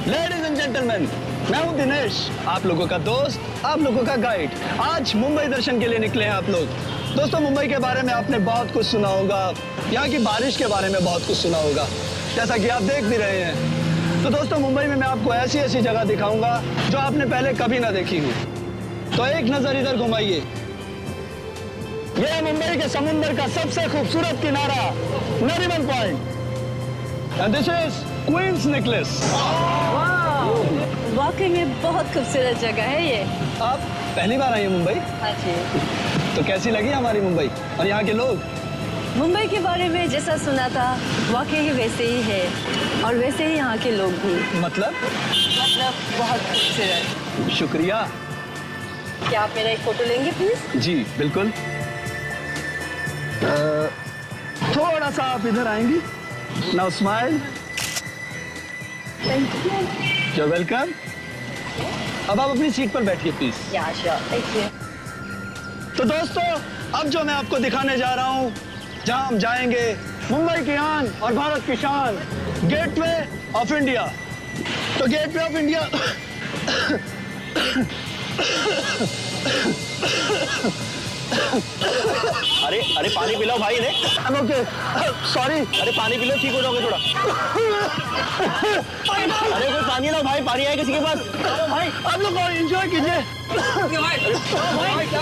Ladies and gentleman, मैं हूं दिनेश, आप लोगों का दोस्त, आप लोगों का गाइड। आज मुंबई दर्शन के लिए निकले हैं आप लोग। दोस्तों, मुंबई के बारे में आपने बहुत कुछ सुना होगा, यहाँ की बारिश के बारे में बहुत कुछ सुना होगा, जैसा कि आप देख भी रहे हैं। तो दोस्तों, मुंबई में मैं आपको ऐसी ऐसी जगह दिखाऊंगा जो आपने पहले कभी ना देखी हो। तो एक नजर इधर घुमाइए। यह है मुंबई के समुंदर का सबसे खूबसूरत किनारा, Nariman Point. And this is Queen's Necklace. वाकई में बहुत खूबसूरत जगह है ये। आप पहली बार आई हैं मुंबई? हाँ जी। तो कैसी लगी हमारी मुंबई और यहाँ के लोग? मुंबई के बारे में जैसा सुना था वाकई ही वैसे ही है, और वैसे ही यहाँ के लोग भी। मतलब बहुत खूबसूरत। शुक्रिया। क्या आप मेरा एक फोटो लेंगे प्लीज? जी बिल्कुल। थोड़ा सा आप इधर आएंगी। Now smile. Thank you. You're welcome। अब आप अपनी सीट पर बैठिए प्लीज। या श्योर, थैंक यू। तो दोस्तों, अब जो मैं आपको दिखाने जा रहा हूँ, जहाँ हम जाएंगे मुंबई की आन और भारत की शान, गेटवे ऑफ इंडिया। तो गेटवे ऑफ इंडिया अरे अरे पानी पिलाओ भाई ने। Okay, sorry. अरे पानी पिलाओ, ठीक हो जाओगे थोड़ा। अरे कोई पानी लाओ भाई, पानी है किसी के पास? भाई आप लोग एंजॉय कीजिए।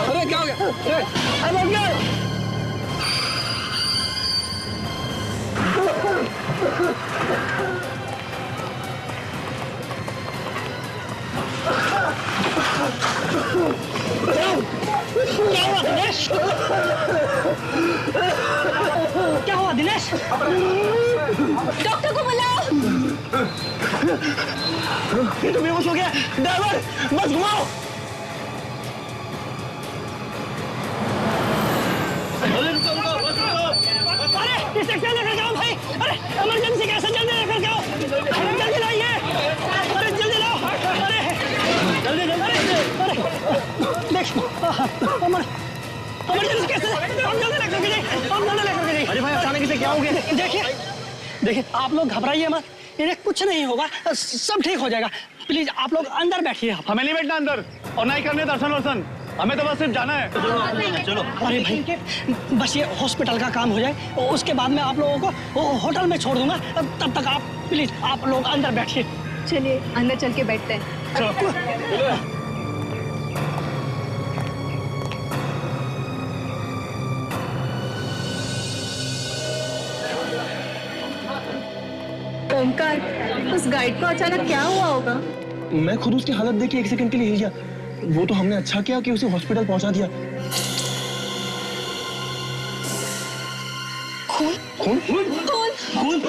अरे क्या हो गया? अब ओके। क्या हुआ दिनेश? क्या हुआ दिनेश? डॉक्टर को बुलाओ। ये तो बेहोश हो गया। ड्राइवर बस घुमाओ। अरे इसे क्या लेकर जाओ भाई? अरे इमरजेंसी कैसे, जल्दी लेकर जाओ। अरे जल्दी लाइए। अरे जल्दी लाओ। अरे जल्दी जल्दी। अरे देख, इमरजेंसी कैसे? हम जल्दी लेकर के जाइए, हम जल्दी लेकर के जाइए। अरे भाई अचानक इसे क्या हो गया? देखिए आप लोग घबराइए मत, इन्हें कुछ नहीं होगा, सब ठीक हो जाएगा। प्लीज आप लोग अंदर बैठिए। हमें नहीं बैठना अंदर और ना ही करने दर्शन वर्शन, हमें तो बस सिर्फ जाना है। चलो। अरे भाई बस ये हॉस्पिटल का काम हो जाए, उसके बाद मैं आप लोगों को होटल में छोड़ दूंगा। तब तक आप प्लीज आप लोग अंदर बैठिए। चलिए अंदर चल के बैठते हैं। ओमकार, उस गाइड को अचानक क्या हुआ होगा? मैं खुद उसकी हालत देख के एक सेकंड के लिए हिल गया। वो तो हमने अच्छा किया कि उसे हॉस्पिटल पहुंचा दिया। खून खून खून खून खून।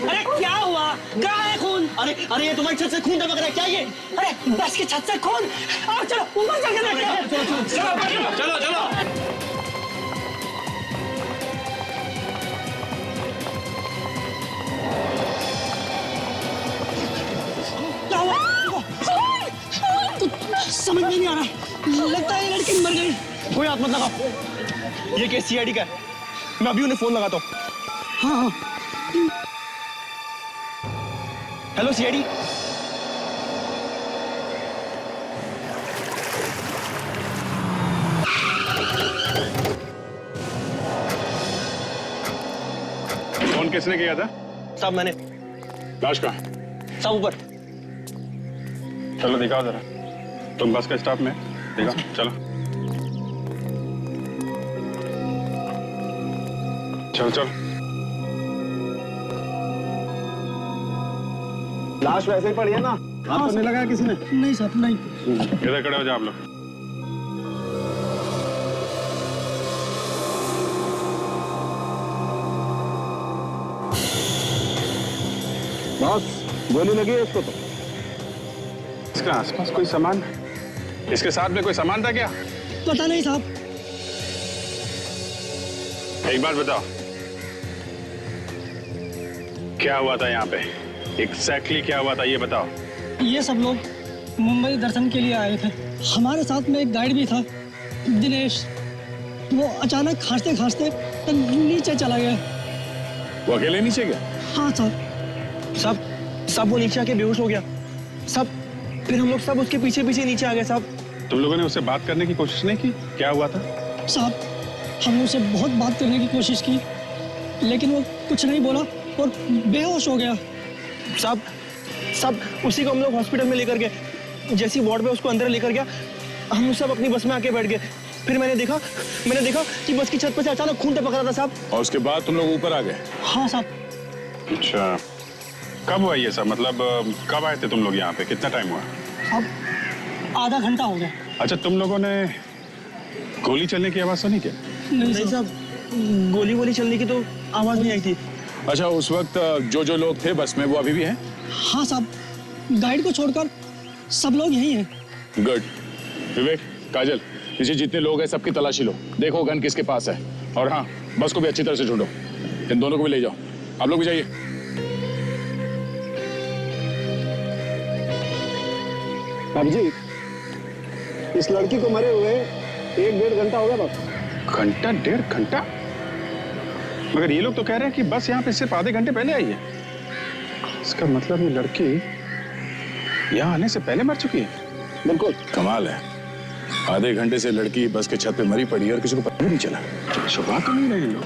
अरे क्या हुआ? कहाँ है खून? अरे अरे ये तुम्हारी छत से खून टपक रहा है क्या ये? अरे बस की छत से खून? आओ चलो ऊपर चल के देखते हैं। चलो चलो। क्या हुआ? समझ में नहीं आ रहा, लगता है लड़की मर गई। कोई हाथ मत लगाओ, ये केस सीआईडी का है। मैं अभी उन्हें फोन लगाता हूँ। हाँ। Hello CID. फोन किसने किया था? साहब मैंने। लाश कहाँ? साहब ऊपर। चलो दिखाओ जरा। तुम बस के स्टॉप में दिखाओ, चलो चल चल। लाश वैसे ही पड़ी है ना? हाथ तो नहीं लगाया किसी ने? नहीं साहब नहीं। इधर खड़े हो जाओ आप लोग। बॉस, गोली लगी है इसको तो। इसके आसपास कोई सामान, इसके साथ में कोई सामान था क्या? पता नहीं साहब। एक बात बताओ, क्या हुआ था यहाँ पे? एग्जैक्टली क्या हुआ था ये बताओ। ये सब लोग मुंबई दर्शन के लिए आए थे। हमारे साथ में एक गाइड भी था, दिनेश। वो अचानक खांसते खांसते नीचे चला गया। वो अकेले नीचे गया? हाँ साहब। सब वो नीचे आके बेहोश हो गया सब। फिर हम लोग सब उसके पीछे पीछे नीचे आ गए साहब। तुम लोगों ने उससे बात करने की कोशिश नहीं की? क्या हुआ था? साहब हमने उससे बहुत बात करने की कोशिश की, लेकिन वो कुछ नहीं बोला और बेहोश हो गया। सब उसी को हम लोग हॉस्पिटल में लेकर गए। जैसी वार्ड में उसको अंदर लेकर गया, हम सब अपनी बस में आके बैठ गए। फिर मैंने देखा कि बस की छत पर से अचानक खून टपक रहा था साहब। और उसके बाद तुम लोग ऊपर आ गए? हाँ साहब। अच्छा, कब हुआ ये सब? मतलब कब आए थे तुम लोग यहाँ पे? कितना टाइम हुआ? साहब आधा घंटा हो गया। अच्छा, तुम लोगों ने गोली चलने की आवाज सुनी क्या? नहीं साहब, गोली चलने की तो आवाज नहीं आई थी। अच्छा, उस वक्त जो लोग थे बस में वो अभी भी हैं? हाँ साहब, गाइड को छोड़कर सब लोग यही हैं। गुड। विवेक, काजल, पीछे जितने लोग हैं सबकी तलाशी लो, देखो गन किसके पास है। और हाँ, बस को भी अच्छी तरह से ढूंढो। इन दोनों को भी ले जाओ। आप लोग भी जाइए। अभिजीत, इस लड़की को मरे हुए 1-1.5 घंटा हो गया बस। घंटा 1.5 घंटा? मगर ये लोग तो कह रहे हैं कि बस यहाँ पे सिर्फ आधे घंटे पहले आई है। इसका मतलब ये लड़की यहाँ आने से पहले मर चुकी है। बिल्कुल। कमाल है, आधे घंटे से लड़की बस के छत पे मरी पड़ी है और किसी को पता भी नहीं चला। सुबह तो नहीं रहे लोग।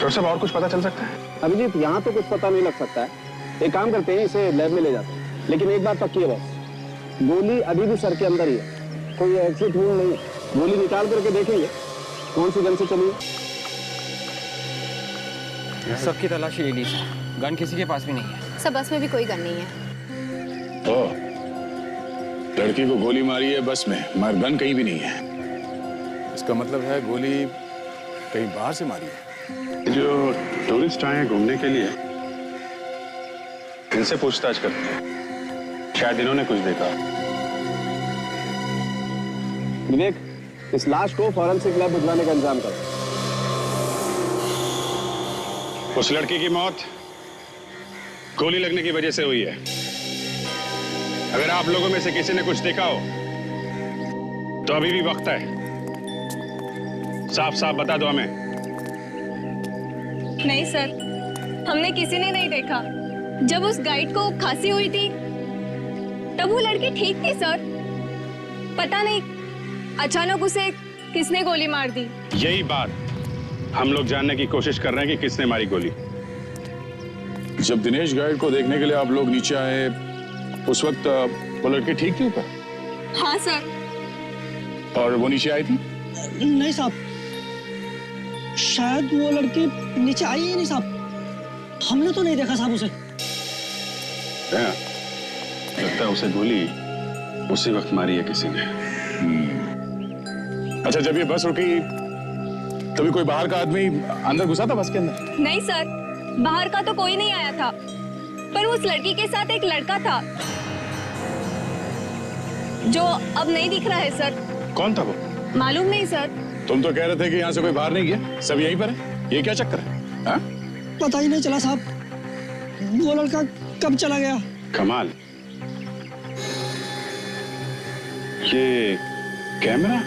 तो सब और कुछ पता चल सकता है? अभिजीत, यहाँ तो कुछ पता नहीं लग सकता है। एक काम करते हैं, इसे लैब में ले जाते हैं। लेकिन एक बात पक्की है बस, गोली अभी भी सर के अंदर ही है। कोई एग्जिट रूल नहीं है। गोली निकाल करके देखेंगे कौन सी गन से चली है। सबकी तलाशी ले ली सर, गन किसी के पास भी नहीं है। सब बस में भी कोई गन नहीं है। ओ, लड़की को गोली मारी है बस में, मगर गन कहीं भी नहीं है। इसका मतलब है गोली कहीं बाहर से मारी है। जो टूरिस्ट आए हैं घूमने के लिए, इनसे पूछताछ करते हैं, शायद इन्होंने कुछ देखा। विवेक, इस लाश को फॉरेंसिक लैब भिजवाने का इंतजाम करो। उस लड़की की मौत गोली लगने की वजह से हुई है। अगर आप लोगों में से किसी ने कुछ देखा हो तो अभी भी वक्त है। साफ साफ बता दो हमें। नहीं सर, हमने किसी ने नहीं देखा। जब उस गाइड को खांसी हुई थी तब वो लड़की ठीक थी सर। पता नहीं अचानक उसे किसने गोली मार दी। यही बात हम लोग जानने की कोशिश कर रहे हैं कि किसने मारी गोली। जब दिनेश गाइड को देखने के लिए आप लोग नीचे आए, उस वक्त वो लड़की ठीक थी ऊपर? हाँ सर। और वो नीचे आई थी? नहीं साहब, शायद वो लड़की नीचे आई ही नहीं साहब। हमने तो नहीं देखा साहब उसे। हाँ, लगता है उसे गोली उसी वक्त मारी है किसी ने। अच्छा, जब ये बस रुकी तभी कोई बाहर का आदमी अंदर घुसा था बस के अंदर? नहीं सर, बाहर का तो कोई नहीं आया था, पर उस लड़की के साथ एक लड़का था जो अब नहीं दिख रहा है सर। कौन था वो? मालूम नहीं सर। तुम तो कह रहे थे कि यहाँ से कोई बाहर नहीं गया, सब यहीं पर है। ये क्या चक्कर है? हाँ? पता ही नहीं चला साहब, वो लड़का कब चला गया। कमाल। ये कैमरा?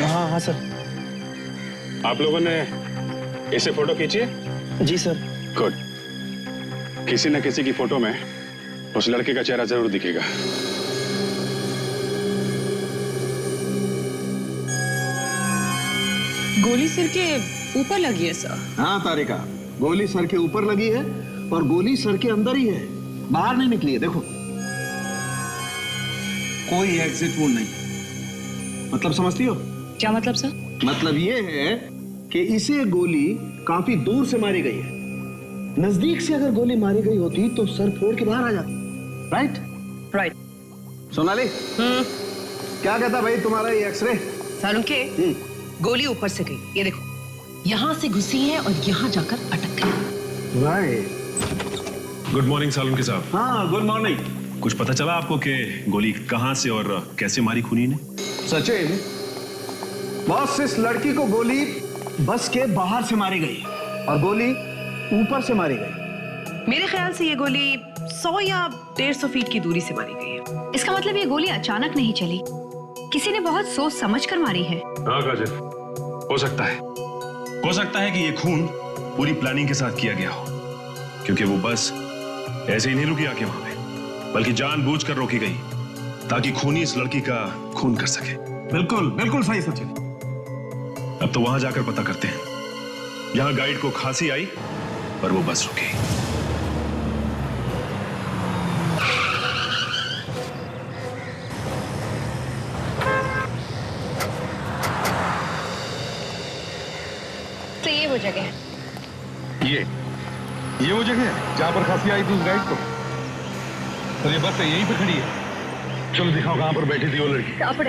हाँ सर। आप लोगों ने इसे फोटो खींची है? जी सर। गुड। किसी न किसी की फोटो में उस लड़के का चेहरा जरूर दिखेगा। गोली सिर के ऊपर लगी है सर। हाँ तारिका, गोली सर के ऊपर लगी है और गोली सर के अंदर ही है, बाहर नहीं निकली है। देखो, कोई एग्जिट वूंड नहीं। मतलब समझती हो? क्या मतलब सर? मतलब ये है कि इसे गोली काफी दूर से मारी गई है। नजदीक से अगर गोली मारी गई होती तो सर फोड़ के बाहर आ जाती। राइट? राइट। सोनाली, क्या कहता भाई तुम्हारा ये एक्सरे? सर उनके गोली ऊपर से गई, ये देखो, यहाँ से घुसी है और यहाँ जाकर अटक गई। राइट। गुड मॉर्निंग सालुंके साहब। हाँ, गुड मॉर्निंग। कुछ पता चला आपको कि गोली कहाँ से और कैसे मारी खूनी ने? सचिन, बॉस, इस लड़की को गोली बस के बाहर से मारी गई और गोली ऊपर से मारी गई। मेरे ख्याल से ये गोली 100 या 150 फीट की दूरी से मारी गई है। इसका मतलब ये गोली अचानक नहीं चली, किसी ने बहुत सोच समझ कर मारी है। हाँ काजल, हो सकता है कि ये खून पूरी प्लानिंग के साथ किया गया हो, क्योंकि वो बस ऐसे ही नहीं रुकी आके वहां पे, बल्कि जानबूझकर रोकी गई ताकि खूनी इस लड़की का खून कर सके। बिल्कुल बिल्कुल सही सचिन। अब तो वहां जाकर पता करते हैं। यहां गाइड को खांसी आई पर वो बस रुकी। तो ये वो जगह है। ये वो जगह है जहां पर खांसी आई थी उस गाइड को। और ये बस यहीं पे खड़ी है। चलो दिखाओ कहां पर बैठी थी वो लड़की। यहाँ पर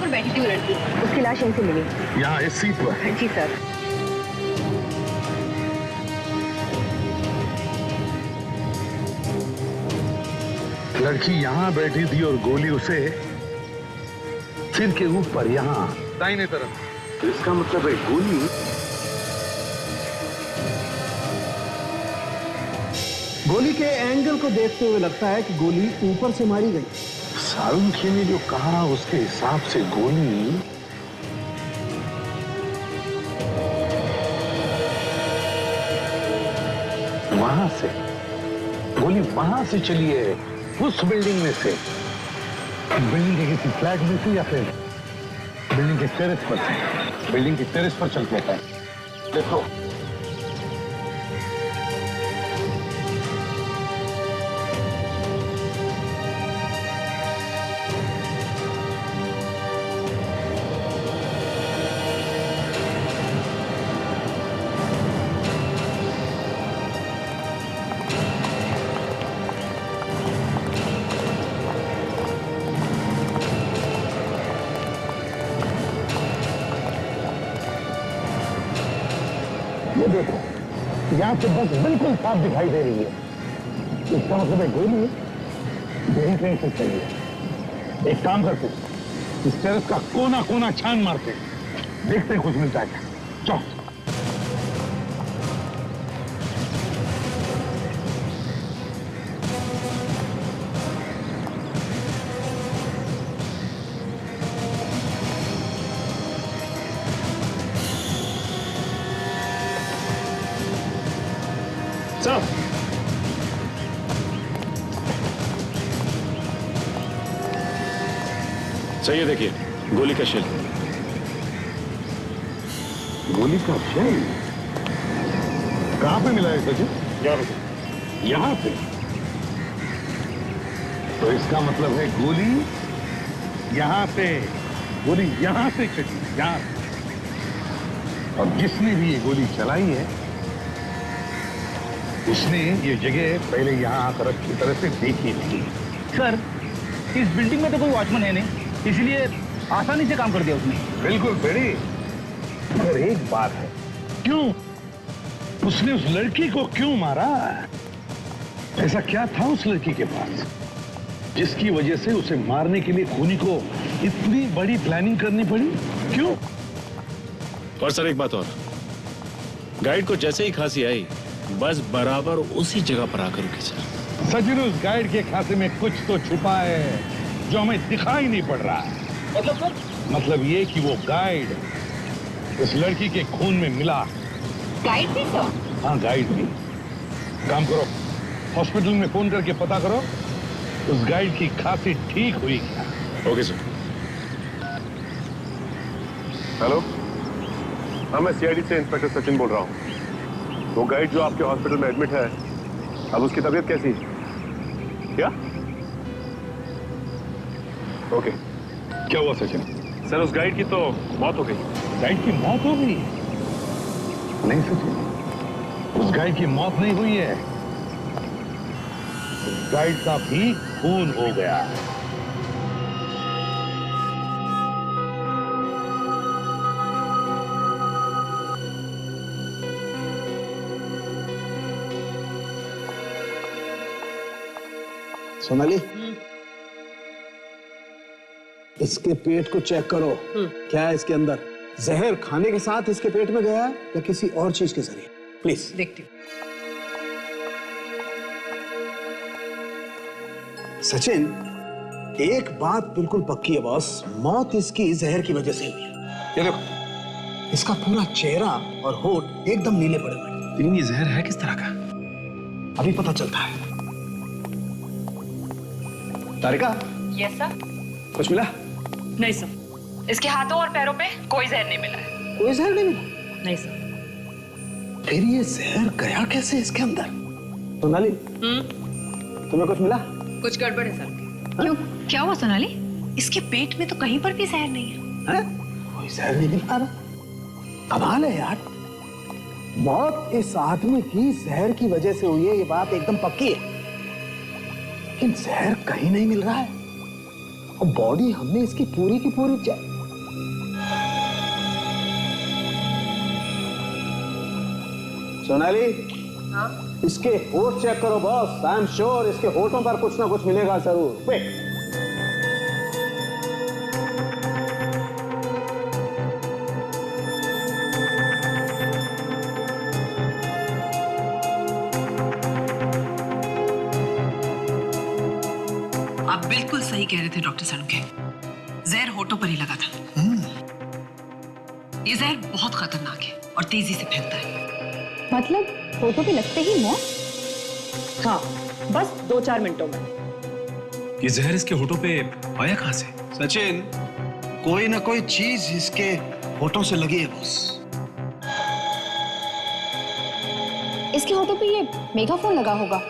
बैठी थी वो लड़की, उसकी लाश यहीं से मिली। यहाँ इस सीट पर? जी सर। लड़की यहाँ बैठी थी और गोली उसे सिर के ऊपर यहाँ दाहिने तरफ। तो इसका मतलब है गोली के एंगल को देखते हुए लगता है कि गोली ऊपर से मारी गई। सारुंखी ने जो कहा उसके हिसाब से गोली वहां से चली है, उस बिल्डिंग में से, बिल्डिंग के किसी फ्लैट में से या फिर बिल्डिंग के टेरेस पर से। बिल्डिंग के टेरेस पर चल के है। देखो ये देखो, यहाँ से बस बिल्कुल साफ दिखाई दे रही है। इसका मतलब है गोली यही कहीं से चली है। एक काम करते, इस टेरेस का कोना कोना छान मारते, देखते हैं कुछ मिलता है क्या। चलो सही है, देखिए गोली का शेल। गोली का शेल कहां पे मिला है सचिन? यहाँ पे। तो इसका मतलब है गोली यहाँ से चली, यहाँ। और जिसने भी ये गोली चलाई है उसने ये जगह पहले यहाँ आकर अच्छी तरह से देखी थी। सर, इस बिल्डिंग में तो कोई वॉचमैन है नहीं, इसलिए आसानी से काम कर दिया उसने। बिल्कुल बेड़ी, मगर एक बात है, क्यों उसने उस लड़की को क्यों मारा? ऐसा क्या था उस लड़की के पास जिसकी वजह से उसे मारने के लिए खूनी को इतनी बड़ी प्लानिंग करनी पड़ी? क्यों? और सर एक बात और, गाइड को जैसे ही खांसी आई बस बराबर उसी जगह पर आकर रुकी सर। सचिन, उस गाइड के खाते में कुछ तो छुपा है जो हमें दिखाई नहीं पड़ रहा है। मतलब सर? मतलब ये कि वो गाइड उस लड़की के खून में मिला। गाइड भी सर? हाँ, गाइड भी। काम करो, हॉस्पिटल में फोन करके पता करो उस गाइड की खांसी ठीक हुई क्या। Okay sir. हेलो, हाँ मैं सीआईडी से इंस्पेक्टर सचिन बोल रहा हूँ। वो गाइड जो आपके हॉस्पिटल में एडमिट है, अब उसकी तबीयत कैसी है? क्या? ओके। क्या हुआ सचिन? सर उस गाइड की तो मौत हो गई। गाइड की मौत हो गई? नहीं सचिन, उस गाइड की मौत नहीं हुई है, गाइड का भी खून हो गया। सोनाली, इसके पेट को चेक करो। क्या है इसके अंदर? जहर खाने के साथ इसके पेट में गया या किसी और चीज के जरिए? प्लीज। देखती हूँ। सचिन, एक बात बिल्कुल पक्की है बॉस, मौत इसकी जहर की वजह से हुई है। ये देखो, इसका पूरा चेहरा और होठ एकदम नीले पड़े हुए हैं। लेकिन ये जहर है किस तरह का? अभी पता चलता है। तारिका, यस सर। कुछ मिला? नहीं सर, इसके हाथों और पैरों पे कोई जहर नहीं मिला है। कोई जहर नहीं मिला? नहीं सर। फिर ये जहर गया कैसे इसके अंदर? सोनाली, तुम्हें कुछ मिला? कुछ गड़बड़ है सर। क्यों, क्या हुआ सोनाली? इसके पेट में तो कहीं पर भी जहर नहीं है। कोई जहर नहीं मिल पा रहा। कमाल है यार, मौत इस आदमी की जहर की वजह से हुई है, ये बात एकदम पक्की है, लेकिन जहर कहीं नहीं मिल रहा है और बॉडी हमने इसकी पूरी की पूरी सोनाली, हाँ? इसके होठ चेक करो बॉस। आई एम श्योर इसके होठों पर कुछ ना कुछ मिलेगा जरूर। क्विक। आप बिल्कुल सही कह रहे थे डॉक्टर सनुके, जहर होठों पर ही लगा था। ये जहर बहुत खतरनाक है और तेजी से फैलता है। मतलब होठों पे लगते ही मौत? हाँ, बस 2-4 मिनटों में। ये जहर इसके होठों पे आया कहां से? सचिन, कोई ना कोई चीज इसके होठों से लगी है बॉस। इसके होठों पे ये मेगाफोन लगा होगा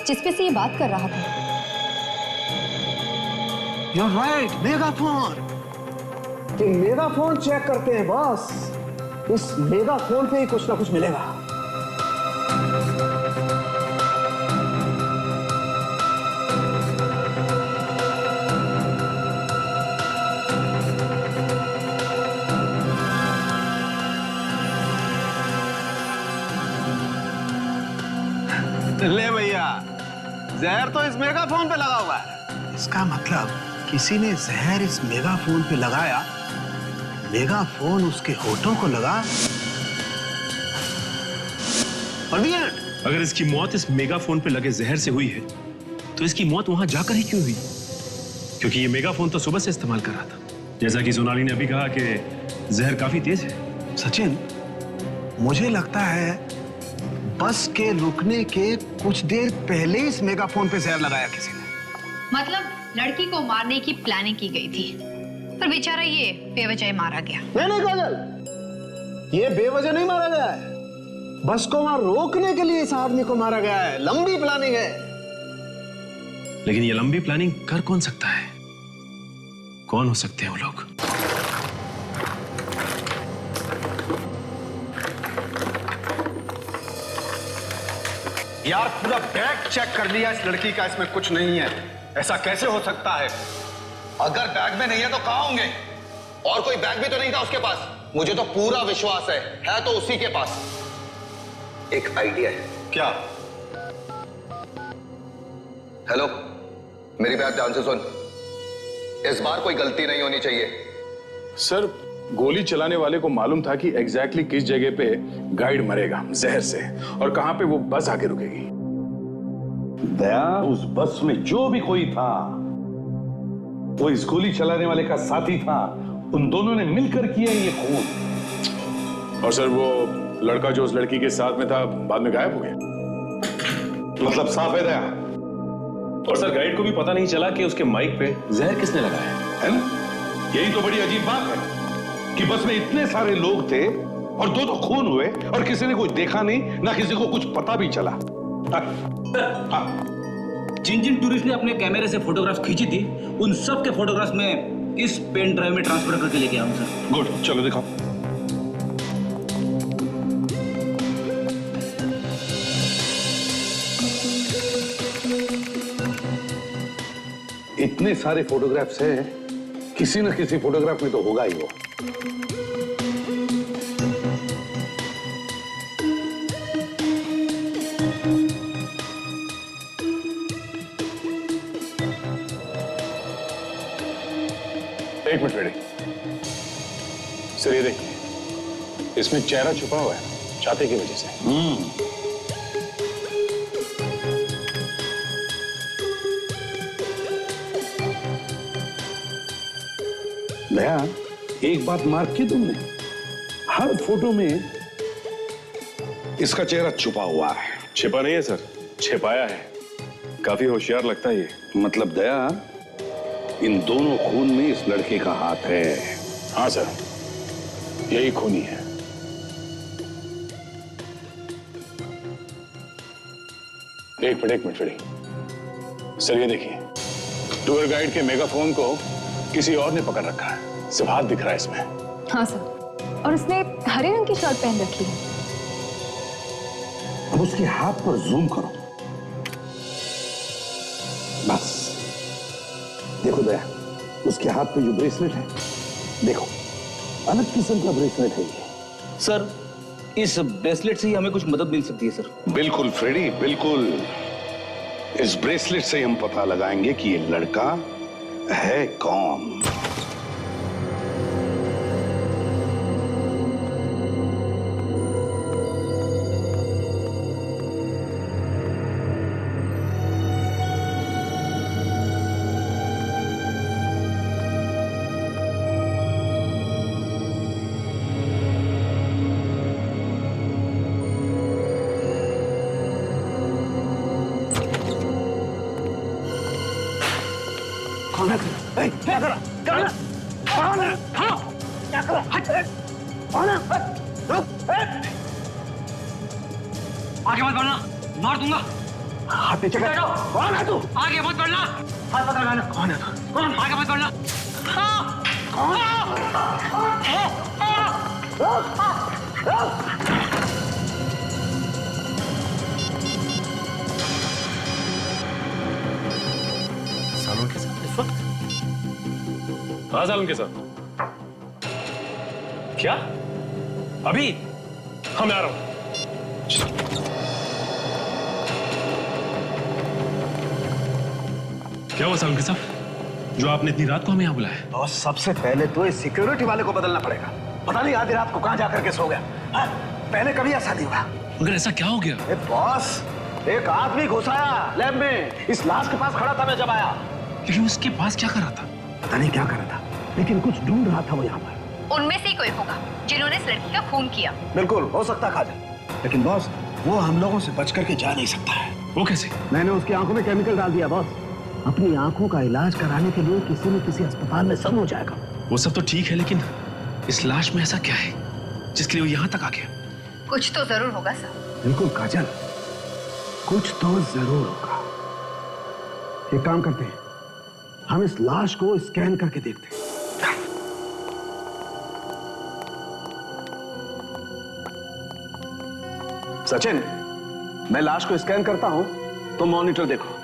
जिसपे से ये बात कर रहा था। You're right, megaphone. ये मेगाफोन चेक करते हैं बॉस। इस मेगाफोन पे ही कुछ ना कुछ मिलेगा। ले भैया, जहर तो इस मेगाफोन पे लगा हुआ है। इसका मतलब किसी ने जहर इस मेगाफोन पे लगाया, मेगाफोन उसके होठों को लगा और the end। अगर इसकी मौत इस मेगाफोन पे लगे जहर से हुई है, तो इसकी मौत वहां जाकर ही क्यों हुई? क्योंकि ये मेगाफोन तो सुबह से इस्तेमाल कर रहा था। जैसा कि सोनाली ने अभी कहा कि जहर काफी तेज है। सचिन, मुझे लगता है बस के रुकने के कुछ देर पहले इस मेगाफोन पे जहर लगाया किसी ने। मतलब लड़की को मारने की प्लानिंग की गई थी, पर बेचारा ये बेवजह मारा गया। नहीं काजल, ये बेवजह नहीं मारा गया है। बस को वहां रोकने के लिए इस आदमी को मारा गया है। लंबी प्लानिंग है। लेकिन ये लंबी प्लानिंग कर कौन सकता है? कौन हो सकते हैं वो लोग? यार, पूरा बैग चेक कर लिया इस लड़की का, इसमें कुछ नहीं है। ऐसा कैसे हो सकता है? अगर बैग में नहीं है तो कहां होंगे? और कोई बैग भी तो नहीं था उसके पास। मुझे तो पूरा विश्वास है तो उसी के पास। एक आइडिया है। क्या? हेलो, मेरी बात ध्यान से सुन। इस बार कोई गलती नहीं होनी चाहिए। सर, गोली चलाने वाले को मालूम था कि एग्जैक्टली किस जगह पे गाइड मरेगा जहर से और कहां पे वो बस आके रुकेगी। दया, उस बस में जो भी कोई था वो इस गोली चलाने वाले का साथी था। उन दोनों ने मिलकर किया ये खून। और सर, वो लड़का जो उस लड़की के साथ में था बाद में गायब हो गया। मतलब साफ है दया। और सर, गाइड को भी पता नहीं चला कि उसके माइक पे जहर किसने लगाया है ना? यही तो बड़ी अजीब बात है कि बस में इतने सारे लोग थे और दो तो खून हुए और किसी ने कुछ देखा नहीं, ना किसी को कुछ पता भी चला। जिन जिन टूरिस्ट ने अपने कैमरे से फोटोग्राफ्स खींची थी, उन सब के फोटोग्राफ्स में इस पेन ड्राइव में ट्रांसफर करके लेके आऊं सर। गुड, चलो दिखाओ। इतने सारे फोटोग्राफ्स हैं, किसी न किसी फोटोग्राफ में तो होगा ही वो। एक मिनट रेडी। सर, ये देखिए, इसमें चेहरा छुपा हुआ है छाते की वजह से। दया, एक बात मार्क की तुमने, हर फोटो में इसका चेहरा छुपा हुआ है। छिपा नहीं है सर, छिपाया है। काफी होशियार लगता है ये। मतलब दया, इन दोनों खून में इस लड़के का हाथ है। हाँ सर, यही खूनी है। एक मिनट फ्रेडी। सर ये देखिए, टूर गाइड के मेगाफोन को किसी और ने पकड़ रखा है। सिर्फ हाथ दिख रहा है इसमें। हाँ सर, और उसने हरे रंग की शर्ट पहन रखी है। अब उसके हाथ पर जूम करो। बस देखो दया, उसके हाथ पे जो ब्रेसलेट है, देखो अलग किस्म का ब्रेसलेट है ये। सर, इस ब्रेसलेट से ही हमें कुछ मदद मिल सकती है सर। बिल्कुल फ्रेडी, बिल्कुल। इस ब्रेसलेट से हम पता लगाएंगे कि ये लड़का है कौन। क्या करा? आगे मत बढ़ना, मार दूंगा। हाथ नीचे कर। कौन है तू? आगे मत बढ़ना। हाथ पकड़ लेना। कौन है तू? कौन? आगे मत बढ़ना। सालों के साथ इस वक्त? हाँ सालों के साथ। क्या? अभी? हाँ मैं आ रहा हूं। क्या हुआ सालों के साथ? जो आपने इतनी रात को हमें यहाँ बुलाया? और सबसे पहले तो इस सिक्योरिटी वाले को बदलना पड़ेगा। पता नहीं आधी रात को कहां जाकर के सो गया। हाँ? पहले कभी ऐसा नहीं हुआ। मगर ऐसा क्या हो गया? बॉस, एक आदमी घुसाया लैब में, इस लाश के पास खड़ा था मैं जब आया। लेकिन उसके पास क्या कर रहा था? पता नहीं क्या कर रहा था, लेकिन कुछ ढूंढ रहा था वो यहाँ पर। उनमें से ही कोई होगा जिन्होंने इस लड़की का खून किया। बिल्कुल हो सकता काजल, लेकिन बॉस वो हम लोगों से बच करके जा नहीं सकता है। वो कैसे? मैंने उसकी आंखों में केमिकल डाल दिया बॉस। अपनी आंखों का इलाज कराने के लिए किसी न किसी अस्पताल में सब हो जाएगा। वो सब तो ठीक है, लेकिन इस लाश में ऐसा क्या है जिसके लिए वो यहाँ तक आ गया? कुछ तो जरूर होगा सर। बिल्कुल काजल, कुछ तो जरूर होगा। एक काम करते हैं, हम इस लाश को स्कैन करके देखते हैं। सचिन, मैं लाश को स्कैन करता हूं, तो मॉनिटर देखो।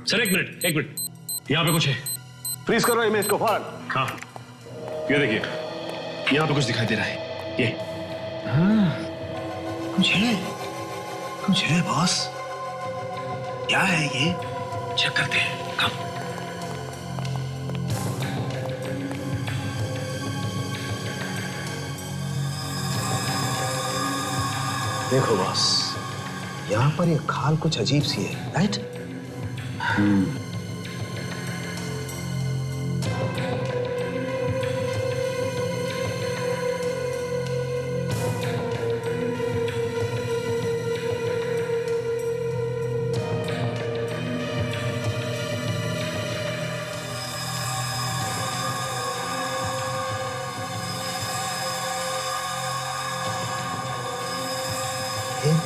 सर एक मिनट, यहाँ पे कुछ है। फ्रीज करो इमेज को फौरन। हाँ, ये देखिए, यहाँ पे कुछ दिखाई दे रहा है। ये हाँ, कुछ है बॉस। क्या है ये? चेक करते हैं। कम। देखो बॉस, यहाँ पर ये खाल कुछ अजीब सी है, राइट?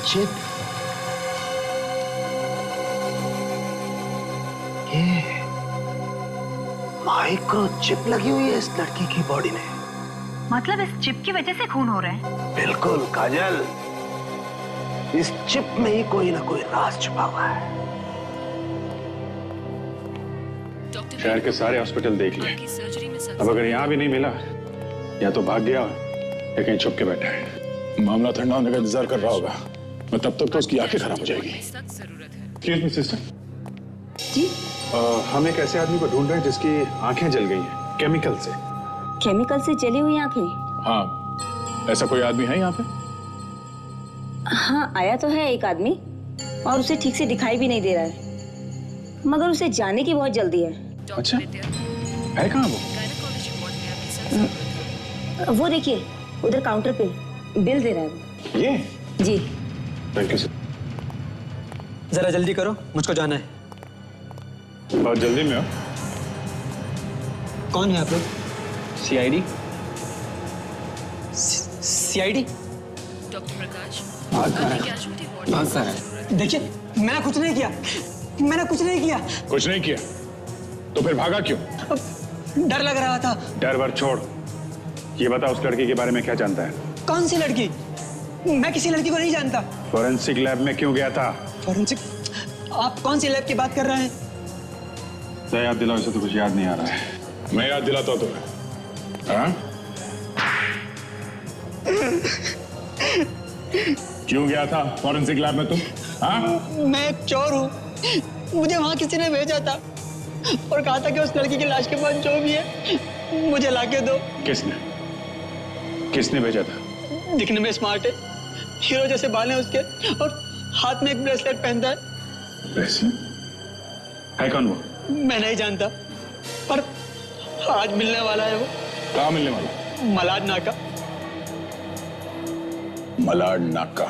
चिप, ये माइक्रो चिप लगी हुई है इस लड़की की बॉडी में। मतलब इस चिप की वजह से खून हो रहा है? बिल्कुल काजल, इस चिप में ही कोई ना कोई राज छुपा हुआ है। शहर के सारे हॉस्पिटल देख लिए, अब अगर यहाँ भी नहीं मिला, या तो भाग गया या कहीं छुप के बैठा है। मामला ठंडा होने का इंतजार कर रहा होगा, मैं तब तक तो उसकी आंखें खराब हो जाएगी। एक्सक्यूज मी सिस्टर जी, हम एक ऐसे आदमी को ढूंढ रहे हैं जिसकी आंखें जल गई हैं। केमिकल से। केमिकल से जली हुई आंखें? हाँ, ऐसा कोई आदमी है यहाँ पे? हाँ, आया तो है एक आदमी और उसे ठीक से दिखाई भी नहीं दे रहा है, मगर उसे जाने की बहुत जल्दी है। अच्छा, है कहाँ वो? वो देखिए उधर काउंटर पे बिल दे रहा है वो। ये? जी। Thank you sir. जरा जल्दी करो, मुझको जाना है। बहुत जल्दी में हो? कौन है आप लोग? सीआईडी। सीआईडी? डॉक्टर प्रकाश भाग कर देखिए, मैंने कुछ नहीं किया, मैंने कुछ नहीं किया। कुछ नहीं किया तो फिर भागा क्यों? डर लग रहा था। डर वर छोड़, ये बता उस लड़की के बारे में क्या जानता है? कौन सी लड़की? मैं किसी लड़की को नहीं जानता। फॉरेंसिक लैब में क्यों गया था? फॉरेंसिक? आप कौन सी लैब की बात कर रहे हैं? तो याद दिलाओ, इसे तो कुछ याद नहीं आ रहा है। मैं याद दिलाता हूँ तुम्हें। हाँ? क्यों गया था फॉरेंसिक लैब में तुम? हाँ? मैं एक चोर हूँ, मुझे वहाँ किसी ने भेजा था और कहा था कि उस लड़की की लाश के पास जो भी है मुझे लाके दो। किसने भेजा था? दिखने में स्मार्ट है, हीरो जैसे बाल हैं उसके और हाथ में एक ब्रेसलेट पहनता है। ब्रेसलेट? है कौन वो? मैं नहीं जानता, पर आज मिलने वाला है वो। कहाँ मिलने वाला? मलाड नाका। मलाड नाका।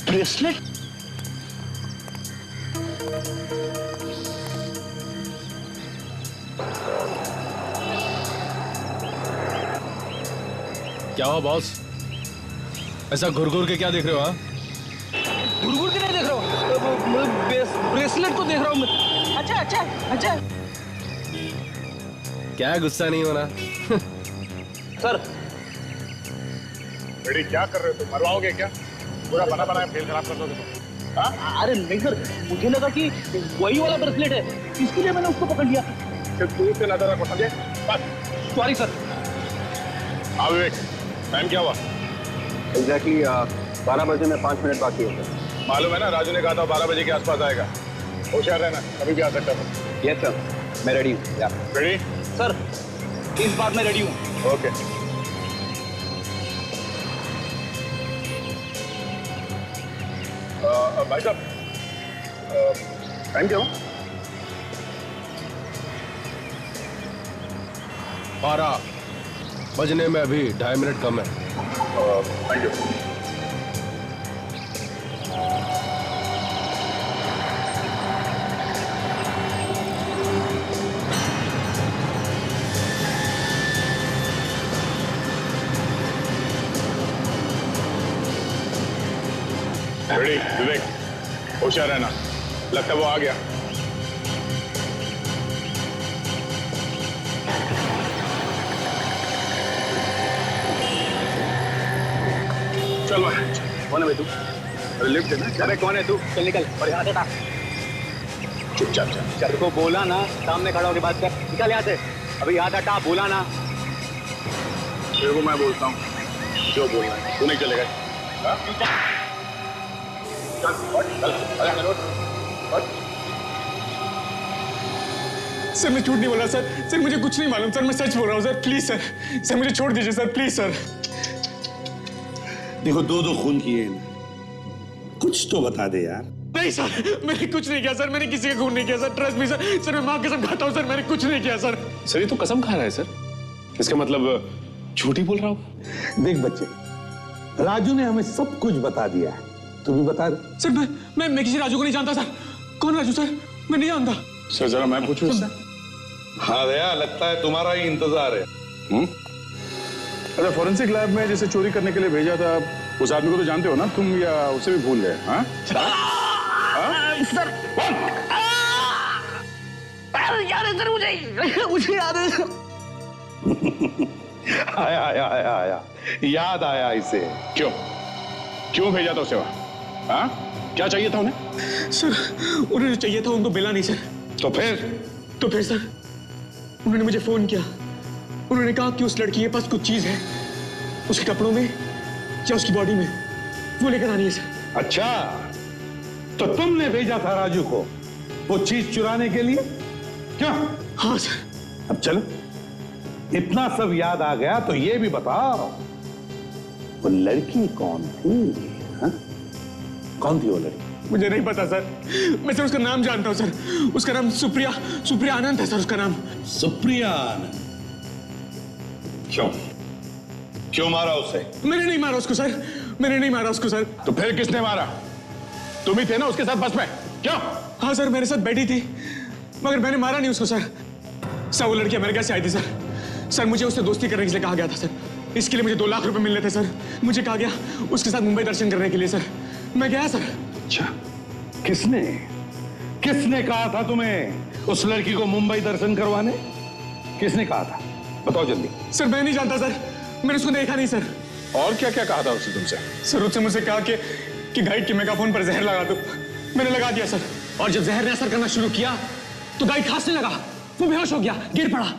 ब्रेसलेट? क्या हुआ बॉस? ऐसा घुर घुर के क्या देख रहे हो? हाँ, घुर घुर के नहीं देख रहा हूँ, ब्रेसलेट को देख रहा हूँ मैं। अच्छा अच्छा अच्छा। क्या गुस्सा नहीं होना? सर। बेटी क्या कर रहे हो तुम? मरवाओगे क्या? पूरा बना बनाया खेल खराब कर दोगे तुम। हाँ? अरे नहीं सर, मुझे लगा कि वही वाला ब्रेसलेट है, इसलिए मैंने उसको पकड़ लिया। सिर्फ दूर से नजर रखो, समझे? बस। Sorry sir. हाँ विवेक, टाइम क्या हुआ? एग्जैक्टली 12 बजे में 5 मिनट बाकी होता है। मालूम है ना, राजू ने कहा था 12 बजे के आसपास आएगा। होशियार रहना, कभी भी आ सकता है। यस सर, मैं रेडी हूँ। रेडी? सर, इस बार मैं रेडी हूँ। ओके। भाई साहब, टाइम क्या हुआ? 12 बजने में अभी 2.5 मिनट कम है। Thank you. रेडी विवेक, होशियार रहना, लगता है वो आ गया। चल भाई, कौन है भाई तू? अरे लिफ्ट है ना? अरे कौन है तू? चल निकल और यहाँ से हटा। चुपचाप चल। तेरे को बोला ना सामने खड़ा होकर बात कर, निकल यहाँ से। अभी हाथ हटा, बोला ना। तेरे को मैं बोलता हूँ जो बोलना है, तू नहीं चलेगा। हाँ? चल, सर मैं झूठ नहीं बोला सर। सर मुझे कुछ नहीं मालूम सर, मैं सच बोल रहा हूँ सर। प्लीज सर, सर मुझे छोड़ दीजिए सर, प्लीज सर। देखो, 2 खून किए हैं, कुछ तो बता दे यार। नहीं सर, मैंने कुछ नहीं किया सर, मैंने किसी का खून नहीं किया sir. Trust me sir, sir मैं माँ कसम खाता हूँ सर, मैंने कुछ नहीं किया सर। सर ये तो कसम खा रहा है सर, इसका मतलब झूठ ही बोल रहा होगा। देख बच्चे, राजू ने हमें सब कुछ बता दिया है, तू भी बता दे। सर मैं किसी राजू को नहीं जानता सर। कौन राजू सर? मैं नहीं जानता सर। जरा मैं पूछूं इससे? हाँ दया, लगता है तुम्हारा ही इंतजार है। अच्छा, फॉरेंसिक लैब में जैसे चोरी करने के लिए भेजा था, उस आदमी को तो जानते हो ना तुम, या उसे भी भूल गए? हाँ सर, याद है सर, मुझे याद है। आया याद आया इसे। क्यों भेजा था उसे वहां? हाँ, क्या चाहिए था उन्हें? सर उन्हें चाहिए था, उनको मिला नहीं सर। तो फिर सर उन्होंने मुझे फोन किया। उन्होंने कहा कि उस लड़की के पास कुछ चीज है, उसके कपड़ों में या उसकी बॉडी में। वो लेकर आनी है सर। अच्छा, तो तुमने भेजा था राजू को वो चीज चुराने के लिए, क्यों? हाँ सर। अब चलो, इतना सब याद आ गया तो ये भी बताओ, वो लड़की कौन थी? हा? कौन थी वो लड़की? मुझे नहीं पता सर, मैं सिर्फ उसका नाम जानता हूँ सर। उसका नाम सुप्रिया आनंद है सर, उसका नाम। सुप्रिया आनंद? क्यों? क्यों मारा उसे? मैंने नहीं मारा उसको सर, मैंने नहीं मारा उसको सर। तो फिर किसने मारा? तुम ही थे ना उसके साथ बस में, क्यों? हाँ सर, मेरे साथ बैठी थी, मगर मैंने मारा नहीं उसको सर। सर वो लड़की अमेरिका से आई थी सर। सर मुझे उससे दोस्ती करने के लिए कहा गया था सर। इसके लिए मुझे 2 लाख रुपए मिलने थे सर। मुझे कहा गया उसके साथ मुंबई दर्शन करने के लिए सर। मैं गया सर। अच्छा, किसने कहा था तुम्हें उस लड़की को मुंबई दर्शन करवाने? किसने कहा था? बताओ जल्दी। सर मैं नहीं जानता सर, मैंने उसको देखा नहीं सर। और क्या क्या कहा था उसने तुमसे? सर उसने मुझसे कहा कि गाइड के मेगाफोन पर जहर लगा दो। मैंने लगा दिया सर, और जब जहर ने असर करना शुरू किया तो गाइड खांसने लगा, वो बेहोश हो गया, गिर पड़ा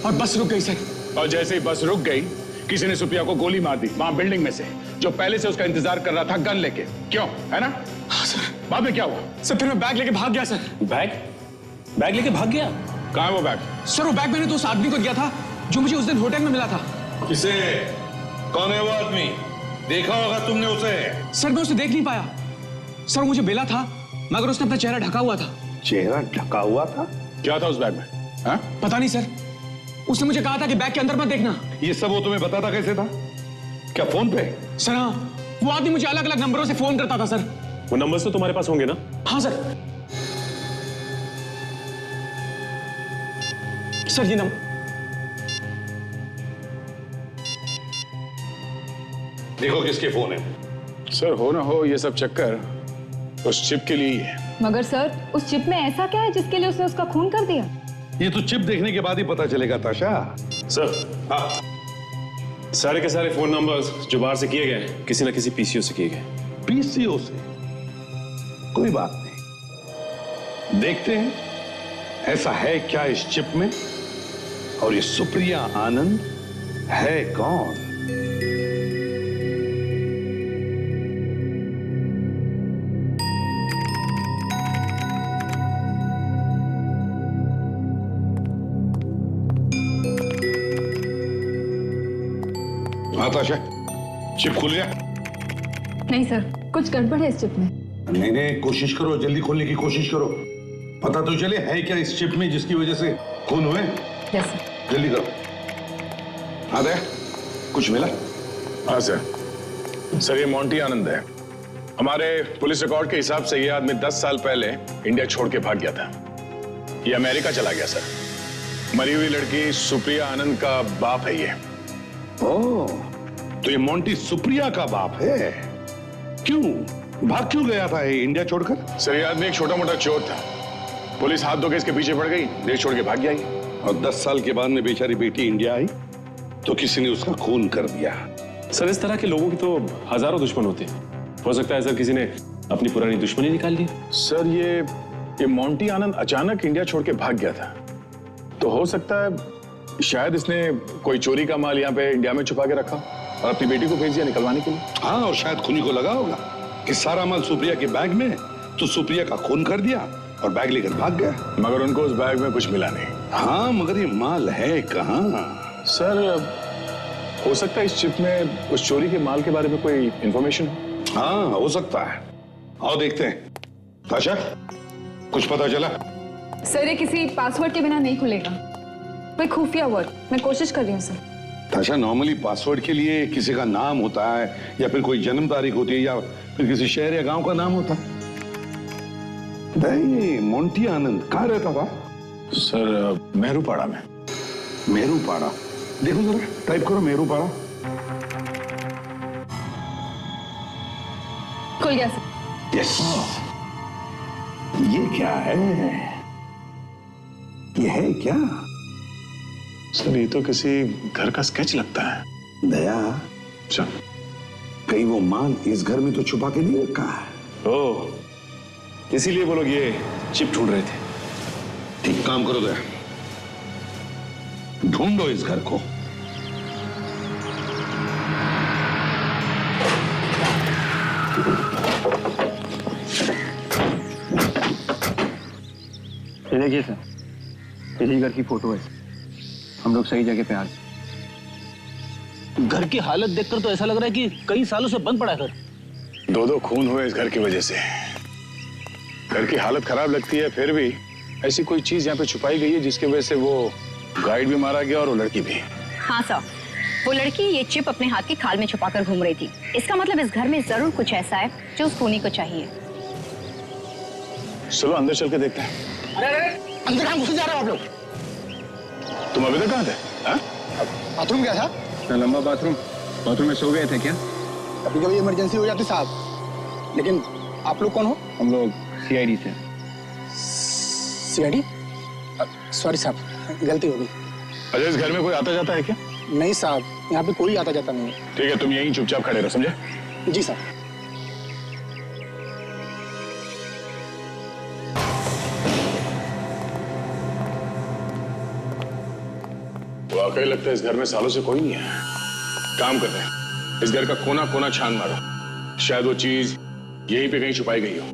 और बस रुक गई सर। और जैसे ही बस रुक गई, किसी ने सुप्रिया को गोली मार दी वहां बिल्डिंग में से, जो पहले से उसका इंतजार कर रहा था गन लेके, क्यों? है ना? हाँ सर। बाद में क्या हुआ? सर फिर मैं बैग लेके भाग गया सर। बैग लेके भाग गया? कहाँ है वो बैग? सर वो बैग मैंने तो उस आदमी को दिया था जो मुझे उस दिन होटल में मिला था। किसे? कौन है वो आदमी? देखा होगा तुमने उसे? सर मैं उसे देख नहीं पाया सर, मुझे बेला था मगर उसने अपना चेहरा ढका हुआ था। चेहरा ढका हुआ था? क्या था उस बैग में? हा? पता नहीं सर, उसने मुझे कहा था कि बैग के अंदर मत देखना। ये सब वो तुम्हें बताता कैसे था? क्या फोन पे? सर हाँ, वो आदमी मुझे अलग अलग नंबरों से फोन करता था सर। वो नंबर्स तो तुम्हारे पास होंगे ना? हाँ सर। सर ये नंबर। देखो किसके फोन है। सर हो ना हो ये सब चक्कर उस चिप के लिए ही है। मगर सर उस चिप में ऐसा क्या है जिसके लिए उसने उसका खून कर दिया? ये तो चिप देखने के बाद ही पता चलेगा ताशा। सर हाँ, सारे के सारे फोन नंबर्स जो बाहर से किए गए किसी ना किसी पीसीओ से किए गए। पीसीओ से? कोई बात नहीं, देखते हैं ऐसा है क्या इस चिप में, और ये सुप्रिया आनंद है कौन? ताशा, चिप खुल गया? नहीं सर, कुछ गड़बड़ है इस चिप में। नहीं, कोशिश करो, जल्दी खोलने की कोशिश करो। पता तो चले है क्या इस चिप में जिसकी वजह से खून हुए। Yes sir. जल्दी करो। हाँ दया, कुछ मिला? हाँ सर। सर ये मोंटी आनंद है। हमारे पुलिस रिकॉर्ड के हिसाब से ये आदमी 10 साल पहले इंडिया छोड़ के भाग गया था। ये अमेरिका चला गया सर। मरी हुई लड़की सुप्रिया आनंद का बाप है ये। ओह, तो ये मोंटी सुप्रिया का बाप है? क्यों भाग क्यों गया था ये इंडिया छोड़कर? सर ये आदमी एक छोटा मोटा चोर था। पुलिस हाथ धो के इसके पीछे पड़ गई, देश छोड़ के भाग गया। और 10 साल के बाद में बेचारी बेटी इंडिया आई तो किसी ने उसका खून कर दिया। सर इस तरह के लोगों की तो हजारों दुश्मन होते हैं। हो सकता है सर किसी ने अपनी पुरानी दुश्मनी निकाल दी। सर ये मोंटी आनंद अचानक इंडिया छोड़ के भाग गया था, तो हो सकता है शायद इसने कोई चोरी का माल यहाँ पे इंडिया में छुपा के रखा और अपनी बेटी को भेज दिया निकलवाने के लिए। हाँ, और शायद खूनी को लगा होगा कि सारा माल सुप्रिया के बैग में, तो सुप्रिया का खून कर दिया और बैग लेकर भाग गया। मगर उनको उस बैग में कुछ मिला नहीं। हाँ, मगर ये माल है कहाँ? सर हो सकता है इस चिप में उस चोरी के माल के बारे में कोई इंफॉर्मेशन हो। हाँ, हो सकता है। आओ देखते हैं। ताशा, कुछ पता चला? सर ये किसी पासवर्ड के बिना नहीं खुलेगा, कोई खुफिया वर्ड। मैं कोशिश कर रही हूँ सर। ताशा, नॉर्मली पासवर्ड के लिए किसी का नाम होता है या फिर कोई जन्म तारीख होती है या फिर किसी शहर या गांव का नाम होता है। नहीं, मोंटी आनंद कहाँ रहता था? सर मेहरूपाड़ा में। मेहरूपाड़ा? देखो जरा, टाइप करो मेहरूपाड़ा। खुल गया सर। यस। ये क्या है? ये है क्या? सर ये तो किसी घर का स्केच लगता है। दया, अच्छा, कहीं वो माल इस घर में तो छुपा के नहीं रखा है? ओह, इसीलिए वो लोग ये चिप ढूंढ रहे थे। ठीक काम करो दया, ढूंढो इस घर को। ये देखिए सर, यही घर की फोटो है। हम लोग सही जगह पे आ गए। घर की हालत देखकर तो ऐसा लग रहा है कि कई सालों से बंद पड़ा है घर। 2 खून हुए इस घर की वजह से। घर की हालत खराब लगती है, फिर भी ऐसी कोई चीज यहाँ पे छुपाई गई है जिसकी वजह से वो गाइड भी मारा गया और वो लड़की भी। हाँ सर, वो लड़की ये चिप अपने हाथ की खाल में छुपाकर घूम रही थी। इसका मतलब इस घर में जरूर कुछ ऐसा है जो उस खूनी को चाहिए। चलो अंदर चल के देखते हैं। अरे अंदर कहाँ घुस जा रहे हो आप लोग? तुम अभी तक कहाँ थे? बाथरूम क्या था? लंबा बाथरूम में सो गए थे क्या? कभी कभी इमरजेंसी हो जाती साहब। लेकिन आप लोग कौन हो? हम लोग सीआईडी से। सीआईडी? सॉरी साहब, गलती हो गई। अच्छा, इस घर में कोई आता जाता है क्या? नहीं साहब, यहाँ पे कोई आता जाता नहीं है। ठीक है, तुम यहीं चुपचाप खड़े रहो, समझे? जी साहब। वाकई लगता है इस घर में सालों से कोई नहीं है। काम करते हैं, इस घर का कोना कोना छान मारो, शायद वो चीज यहीं पे कहीं छुपाई गई हो।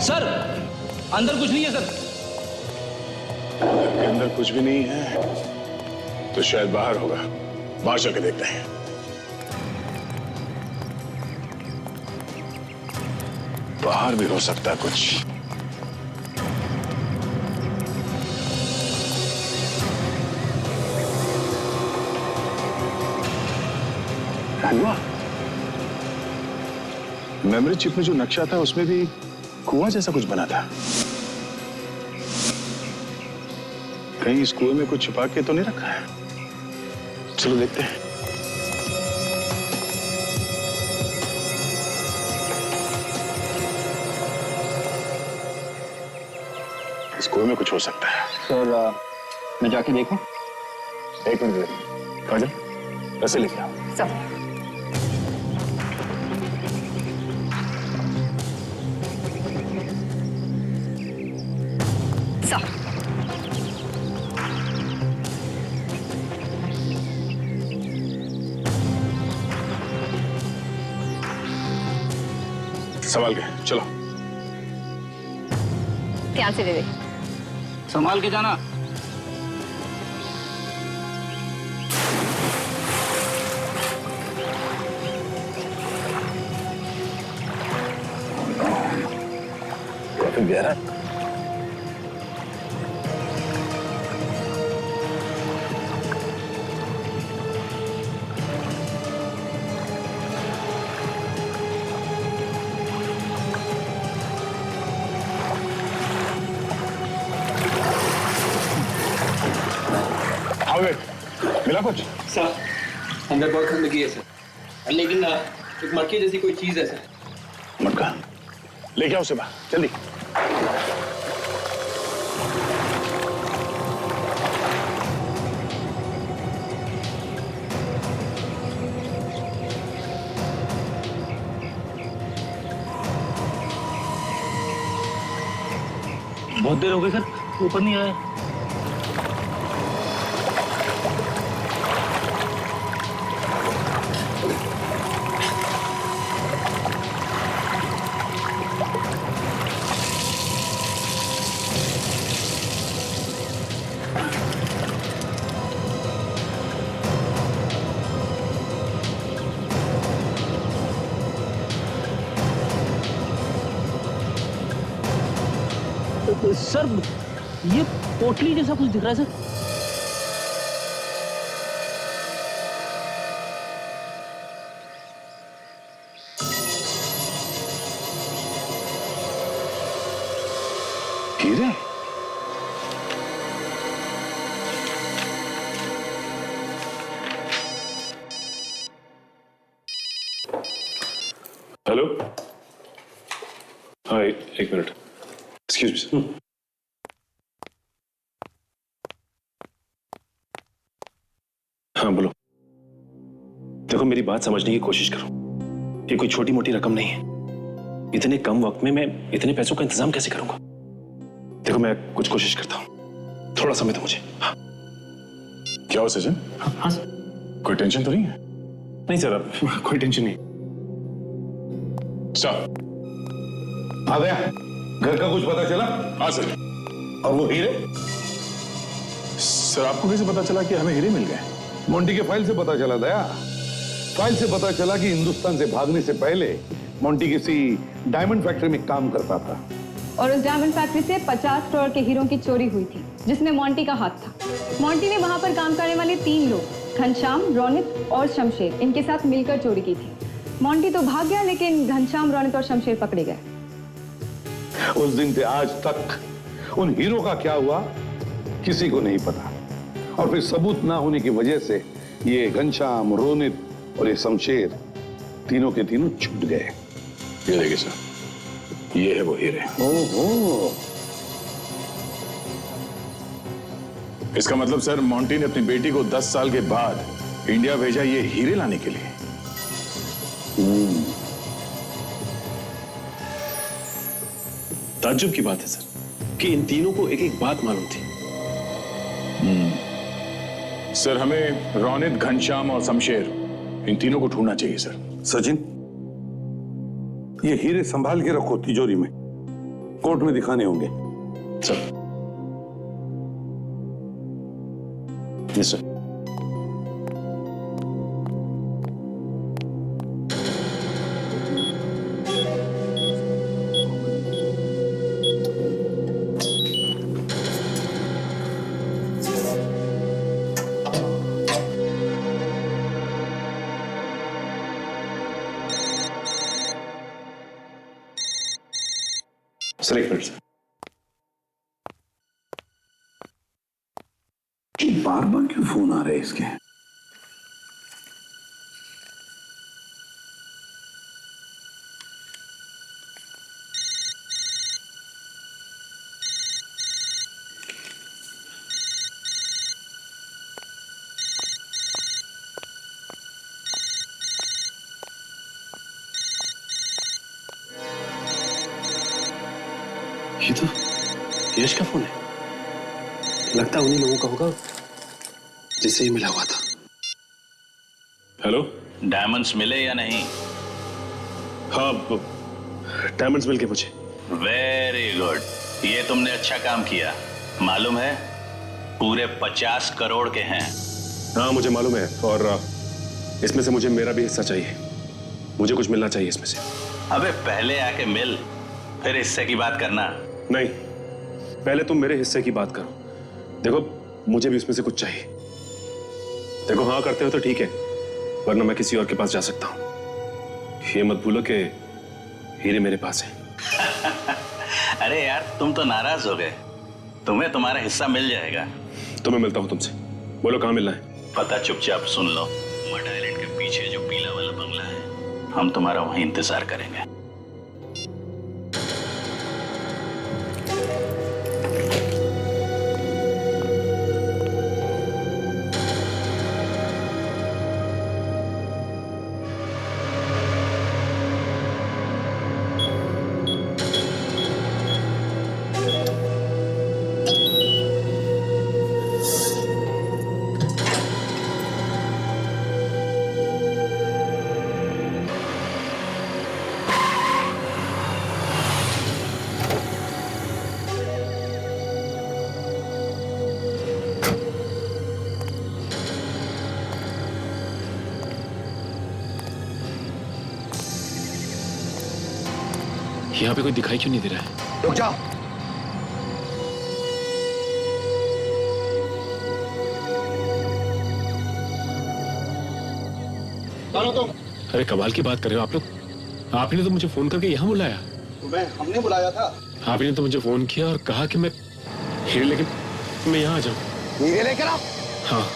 सर, अंदर कुछ नहीं है सर। के अंदर कुछ भी नहीं है तो शायद बाहर होगा। बाहर चल के देखते हैं। बाहर भी हो सकता है कुछ। कुआं। मेमोरी चिप में जो नक्शा था उसमें भी कुआं जैसा कुछ बना था। कहीं इस कुएं में कुछ छुपा के तो नहीं रखा है? चलो देखते हैं। इस कुएं में कुछ हो सकता है। सर, मैं जाके देखूं? 1 मिनट। काजल, ऐसे लेके आओ। सर, संभाल के चलो। ध्यान से दे दे। संभाल के जाना। काफी गहरा। मिला कुछ? सर, अंदर बहुत गंदगी है सर, लेकिन एक मटके जैसी कोई चीज है सर। मटका लेके आओ उसे बाहर, जल्दी। बहुत देर हो गई सर, ऊपर नहीं आया। सर, ये पोटली जैसा कुछ दिख रहा है सर। हीरे? हेलो। हाँ, एक मिनट। Excuse me sir. हाँ बोलो। देखो, मेरी बात समझने की कोशिश करो। ये कोई छोटी मोटी रकम नहीं है। इतने कम वक्त में मैं इतने पैसों का इंतजाम कैसे करूंगा? देखो मैं कुछ कोशिश करता हूं, थोड़ा समय दो मुझे। हाँ। क्या हो सचिन? हाँ सर। कोई टेंशन तो नहीं है? नहीं सर, कोई टेंशन नहीं। सर आ गया, घर का कुछ पता चला? हाँ सर। और वो हीरे? सर आपको कैसे पता चला कि हमें हीरे मिल गए? मोंटी के फाइल से पता चला दया। फाइल से पता चला कि हिंदुस्तान से भागने से पहले मोंटी किसी डायमंड फैक्ट्री में काम करता था और उस डायमंड फैक्ट्री से 50 करोड़ के हीरों की चोरी हुई थी, जिसमें मोंटी का हाथ था। मोंटी ने वहां पर काम करने वाले 3 लोग, घनश्याम, रोनित और शमशेर, इनके साथ मिलकर चोरी की थी। मोंटी तो भाग गया, लेकिन घनश्याम, रोनित और शमशेर पकड़े गए। उस दिन से आज तक उन हीरो का क्या हुआ किसी को नहीं पता, और फिर सबूत ना होने की वजह से ये घनश्याम, रोनित और ये शमशेर तीनों के तीनों छूट गए। ये देखिए सर, ये है वो हीरे। ओहो। इसका मतलब सर मोंटी ने अपनी बेटी को 10 साल के बाद इंडिया भेजा ये हीरे लाने के लिए। ताज्जुब की बात है सर कि इन तीनों को एक एक बात मालूम थी। सर हमें रोनित, घनश्याम और शमशेर, इन तीनों को ढूंढना चाहिए सर। सचिन, ये हीरे संभाल के रखो तिजोरी में, कोर्ट में दिखाने होंगे। सर। Yes sir. सर एक मिनट सर। बार बार क्यों फोन आ रहे हैं इसके? ये तो यश का फोन है। लगता है उन्हीं लोगों का होगा जिससे ही मिला हुआ था। हेलो, डायमंड्स मिले या नहीं? हाँ, डायमंड्स मिल गए मुझे। वेरी गुड, ये तुमने अच्छा काम किया। मालूम है पूरे 50 करोड़ के हैं। हाँ मुझे मालूम है, और इसमें से मुझे मेरा भी हिस्सा चाहिए। मुझे कुछ मिलना चाहिए इसमें से। अबे पहले आके मिल, फिर हिस्से की बात करना। नहीं, पहले तुम मेरे हिस्से की बात करो। देखो मुझे भी इसमें से कुछ चाहिए। देखो हाँ करते हो तो ठीक है, वरना मैं किसी और के पास जा सकता हूं। ये मत भूलो कि हीरे मेरे पास है। अरे यार तुम तो नाराज हो गए, तुम्हें तुम्हारा हिस्सा मिल जाएगा। तो मैं मिलता हूं तुमसे, बोलो कहां मिलना है? पता चुपचाप सुन लो, मड आइलैंड के पीछे जो पीला वाला बंगला है, हम तुम्हारा वहीं इंतजार करेंगे। यहाँ पे कोई दिखाई क्यों नहीं दे रहा है? रुक जाओ। तुम अरे कमाल की बात कर रहे हो आप लोग। आपने तो मुझे फोन करके यहाँ बुलाया। तुम्हें हमने बुलाया था। आपने तो मुझे फोन किया और कहा कि मैं हीरे लेके मैं यहाँ आ जाऊँ। हीरे लेकर आओ? हाँ।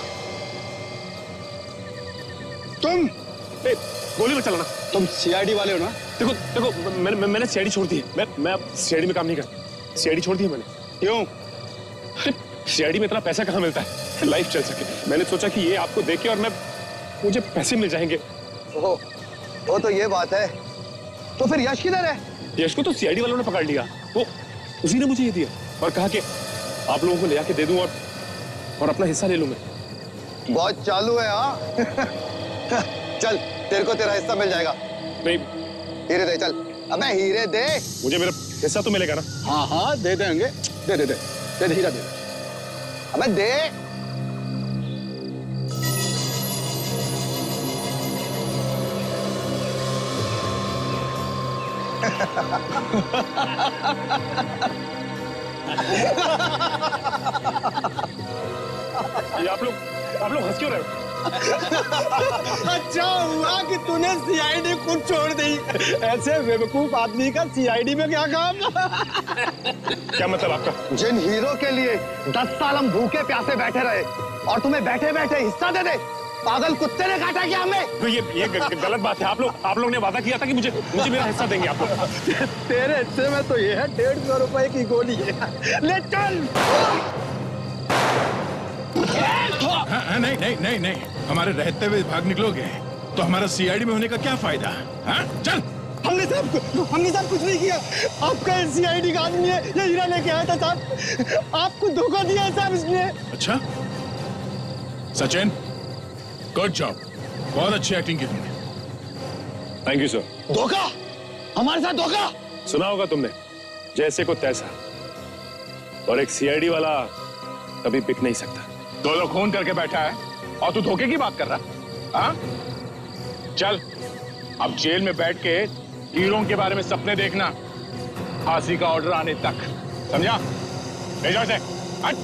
तुम गोली मत चलाना। तुम सीआईडी वाले हो ना? देखो देखो मैंने सीआईडी छोड़ दी है। मैं अब सीआईडी में काम नहीं करता। सीआईडी छोड़ दी है मैंने। क्यों? अरे सीआईडी में इतना पैसा कहाँ मिलता है लाइफ चल सके। मैंने सोचा कि ये आपको देके और मुझे पैसे मिल जाएंगे। ओह, वो तो ये बात है। तो फिर यश किधर है? यश को तो सीआईडी वालों ने पकड़ लिया, वो उसी ने मुझे ये दिया और कहा कि आप लोगों को ले आके दे दूं और अपना हिस्सा ले लूं मैं। बहुत चालू है हाँ। चल तेरे को तेरा हिस्सा मिल जाएगा। नहीं हीरे दे, चल अबे हीरे दे। मुझे मेरा हिस्सा तो मिलेगा ना? हाँ हाँ दे देंगे, दे दे दे दे, हीरा दे अबे दे। ये आप लोग हंस क्यों रहे हो? अच्छा हुआ कि तूने सीआईडी खुद छोड़ दी। ऐसे बेवकूफ आदमी का सीआईडी में क्या काम? क्या मतलब आपका? जिन हीरो के लिए 10 साल हम भूखे प्यासे बैठे रहे और तुम्हें बैठे बैठे हिस्सा दे दे, पागल कुत्ते ने काटा क्या हमें? तो ये गलत बात है। आप लोग ने वादा किया था कि मुझे मेरा हिस्सा देंगे आप लोग। तेरे हिस्से में तो ये है 150 रुपए की गोली है। ले चल। नहीं, हमारे रहते हुए भाग निकलोगे तो हमारा सीआईडी में होने का क्या फायदा? हाँ चल। हमने साहब कुछ नहीं किया। आपका सीआईडी का आदमी है, ये हीरा लेके आया था साहब। आपको धोखा दिया है साहब इसने। अच्छा सचिन, गुड जॉब, बहुत अच्छी एक्टिंग की तुमने। Thank you sir. धोखा? हमारे साथ धोखा? सुना होगा तुमने, जैसे को तैसा, और एक सीआईडी वाला कभी बिक नहीं सकता। 2 लोग खून करके बैठा है और तू धोखे की बात कर रहा? हाँ चल अब जेल में बैठ के हीरों के बारे में सपने देखना, फांसी का ऑर्डर आने तक, समझा? भेजो इसे। हट।